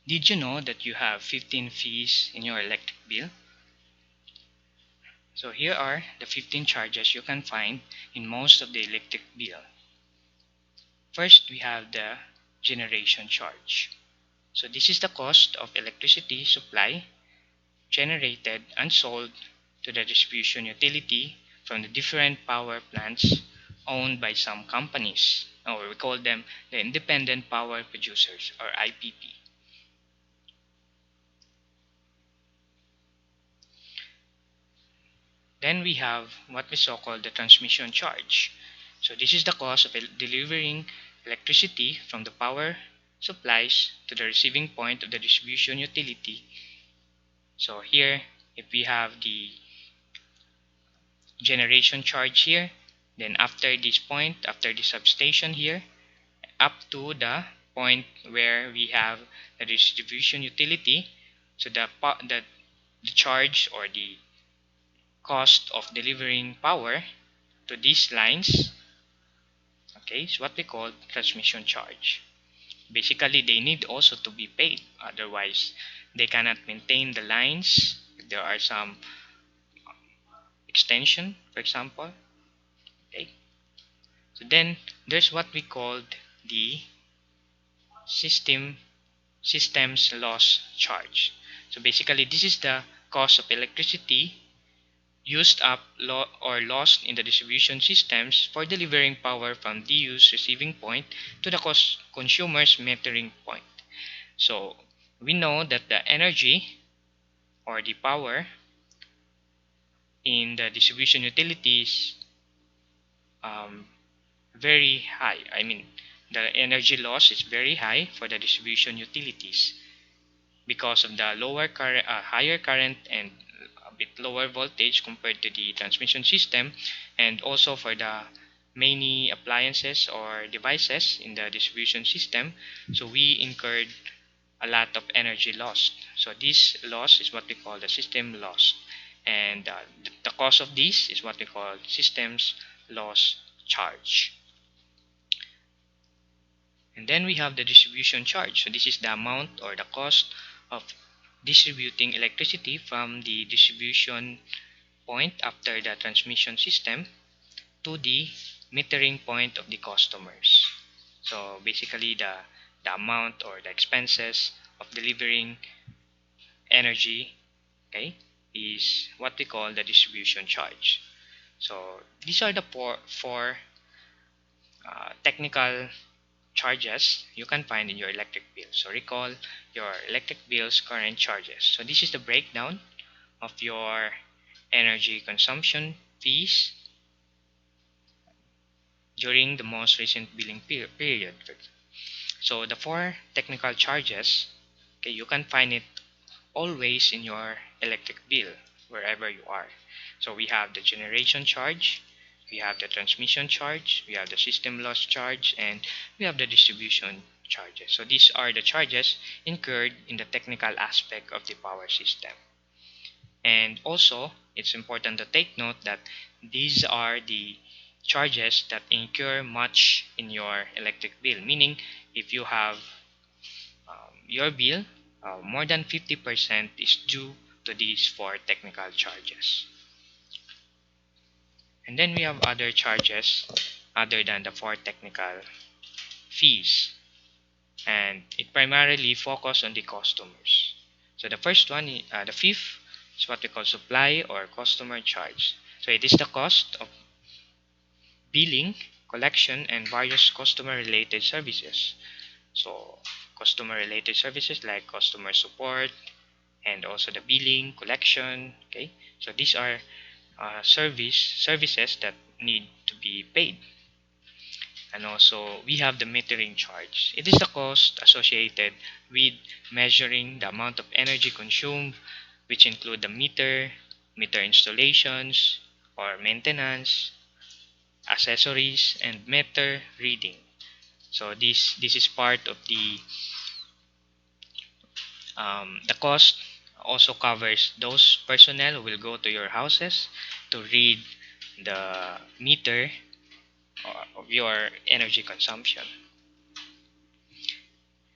Did you know that you have 15 fees in your electric bill? So here are the 15 charges you can find in most of the electric bill. First, we have the generation charge. So this is the cost of electricity supply generated and sold to the distribution utility from the different power plants owned by some companies, or we call them the independent power producers, or IPP. Then we have what we so call the transmission charge. So this is the cost of delivering electricity from the power supplies to the receiving point of the distribution utility. So here, if we have the generation charge here, then after this point, after the substation here, up to the point where we have the distribution utility, so the charge or the cost of delivering power to these lines, okay, is what we call transmission charge. Basically, they need also to be paid, otherwise they cannot maintain the lines if there are some extension, for example. Okay, so then there's what we called the system systems loss charge. So basically, this is the cost of electricity used up or lost in the distribution systems for delivering power from DU's receiving point to the consumer's metering point. So we know that the energy or the power in the distribution utilities um, very high. I mean, the energy loss is very high for the distribution utilities because of the higher current and a bit lower voltage compared to the transmission system, and also for the many appliances or devices in the distribution system. So we incurred a lot of energy loss. So this loss is what we call the system loss, and the cause of this is what we call systems loss charge. And then we have the distribution charge. So this is the amount or the cost of distributing electricity from the distribution point after the transmission system to the metering point of the customers. So basically the amount or the expenses of delivering energy, okay, is what we call the distribution charge. So these are the four technical charges you can find in your electric bill. So recall your electric bill's current charges. So this is the breakdown of your energy consumption fees during the most recent billing period. So the four technical charges, okay, you can find it always in your electric bill wherever you are. So we have the generation charge, we have the transmission charge, we have the system loss charge, and we have the distribution charges. So these are the charges incurred in the technical aspect of the power system. And also, it's important to take note that these are the charges that incur much in your electric bill, meaning if you have your bill, more than 50% is due to these four technical charges. And then we have other charges other than the four technical fees, and it primarily focuses on the customers. So the first one, the fifth, is what we call supply or customer charge. So it is the cost of billing, collection, and various customer related services. So customer related services like customer support and also the billing, collection, okay? So these are services that need to be paid. And also we have the metering charge. It is the cost associated with measuring the amount of energy consumed, which include the meter installations or maintenance, accessories, and meter reading. So this is part of the cost. Also covers those personnel who will go to your houses to read the meter of your energy consumption.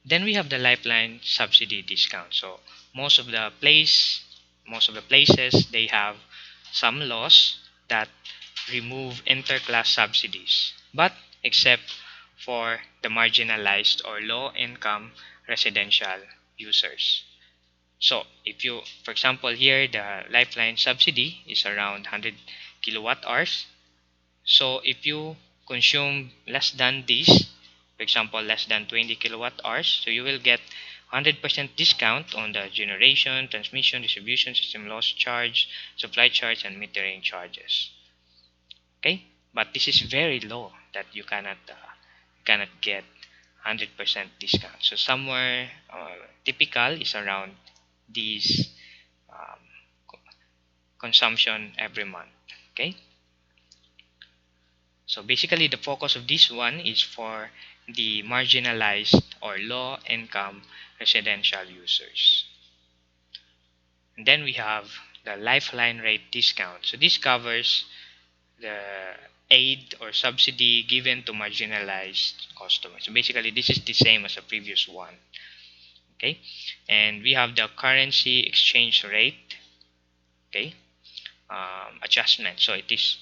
Then we have the Lifeline subsidy discount. So most of the places, they have some laws that remove interclass subsidies, but except for the marginalized or low income residential users. So if you, for example, here the Lifeline subsidy is around 100 kilowatt hours. So if you consume less than this, for example, less than 20 kilowatt hours, so you will get 100% discount on the generation, transmission, distribution system loss charge, supply charge, and metering charges. Okay, but this is very low that you cannot get 100% discount. So somewhere typical is around these um, consumption every month. Okay, so basically the focus of this one is for the marginalized or low income residential users. And then we have the Lifeline rate discount. So this covers the aid or subsidy given to marginalized customers. So basically this is the same as the previous one. Okay, and we have the currency exchange rate, okay, adjustment. So it is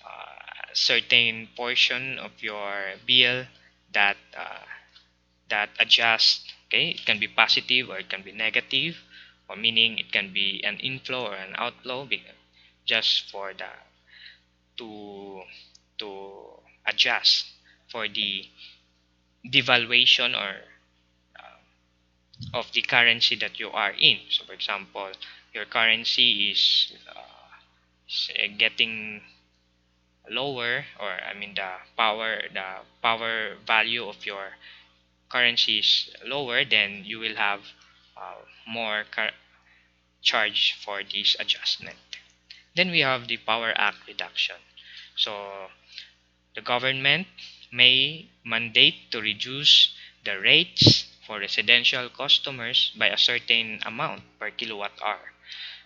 a certain portion of your bill that that adjusts. Okay, it can be positive or it can be negative, or meaning it can be an inflow or an outflow, just for the to to adjust for the devaluation or of the currency that you are in. So for example, your currency is getting lower, or I mean the power value of your currency is lower, then you will have more charge for this adjustment. Then we have the Power Act reduction. So the government may mandate to reduce the rates for residential customers by a certain amount per kilowatt hour.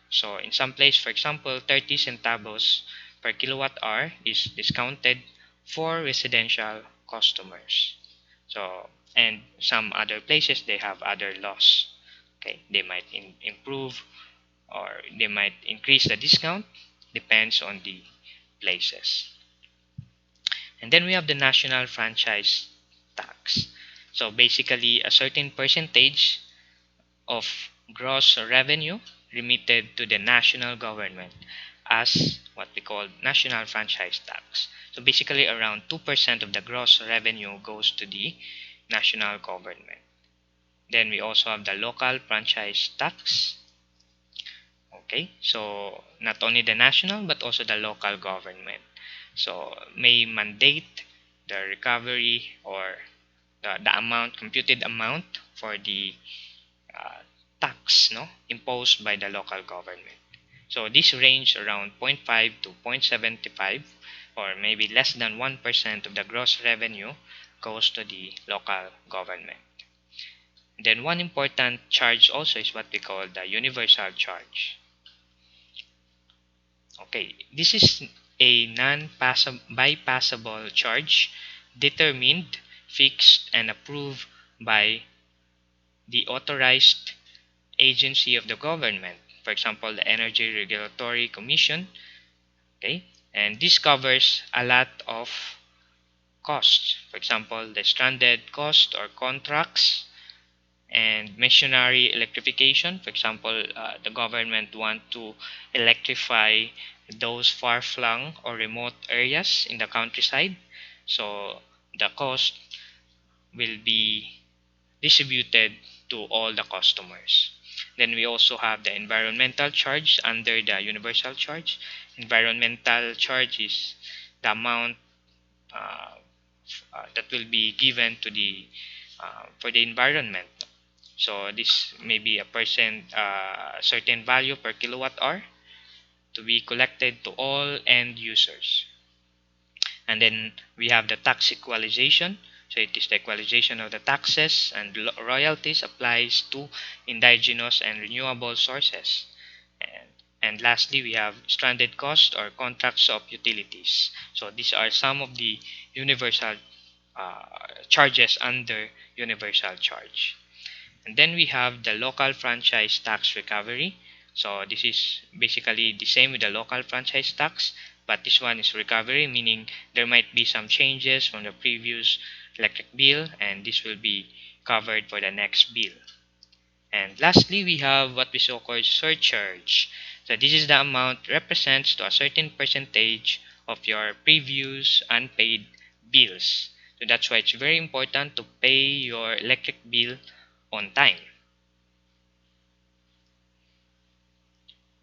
So in some place, for example, 30 centavos per kilowatt hour is discounted for residential customers. So, and some other places, they have other laws. Okay, they might improve or they might increase the discount, depends on the places. And then we have the national franchise tax. So basically a certain percentage of gross revenue remitted to the national government as what we call national franchise tax. So basically around 2% of the gross revenue goes to the national government. Then we also have the local franchise tax. Okay, so not only the national but also the local government. So may mandate the recovery or the amount, computed amount for the uh, tax, no, imposed by the local government. So this range around 0.5 to 0.75, or maybe less than 1% of the gross revenue goes to the local government. Then one important charge also is what we call the universal charge. Okay, this is a non-bypassable charge determined, fixed, and approved by the authorized agency of the government. For example, the Energy Regulatory Commission. Okay, and this covers a lot of costs. For example, the stranded cost or contracts and missionary electrification. For example, the government want to electrify those far-flung or remote areas in the countryside. So the cost will be distributed to all the customers. Then we also have the environmental charge under the universal charge. Environmental charge is the amount that will be given to the for the environment. So this may be a certain value per kilowatt hour to be collected to all end users. And then we have the tax equalization. So it is the equalization of the taxes and royalties applies to indigenous and renewable sources. And lastly, we have stranded costs or contracts of utilities. So these are some of the universal charges under universal charge. And then we have the local franchise tax recovery. So this is basically the same with the local franchise tax, but this one is recovery, meaning there might be some changes from the previous electric bill, and this will be covered for the next bill. And lastly, we have what we so called surcharge. So this is the amount represents to a certain percentage of your previous unpaid bills. So that's why it's very important to pay your electric bill on time.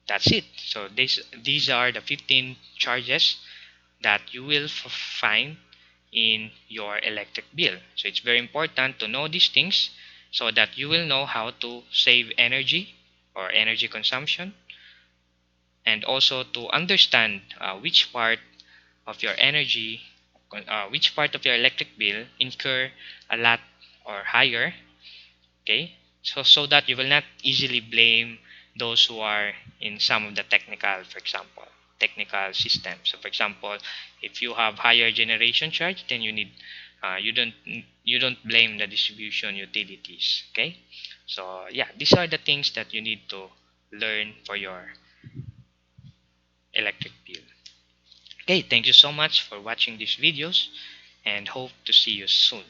That's it. So these are the 15 charges that you will find in your electric bill. So it's very important to know these things so that you will know how to save energy or energy consumption, and also to understand which part of your energy, which part of your electric bill incur a lot or higher. Okay, so that you will not easily blame those who are in some of the technical, for example, technical systems. So for example, if you have higher generation charge, then you don't blame the distribution utilities. Okay, so yeah, these are the things that you need to learn for your electric bill. Okay, thank you so much for watching these videos, and hope to see you soon.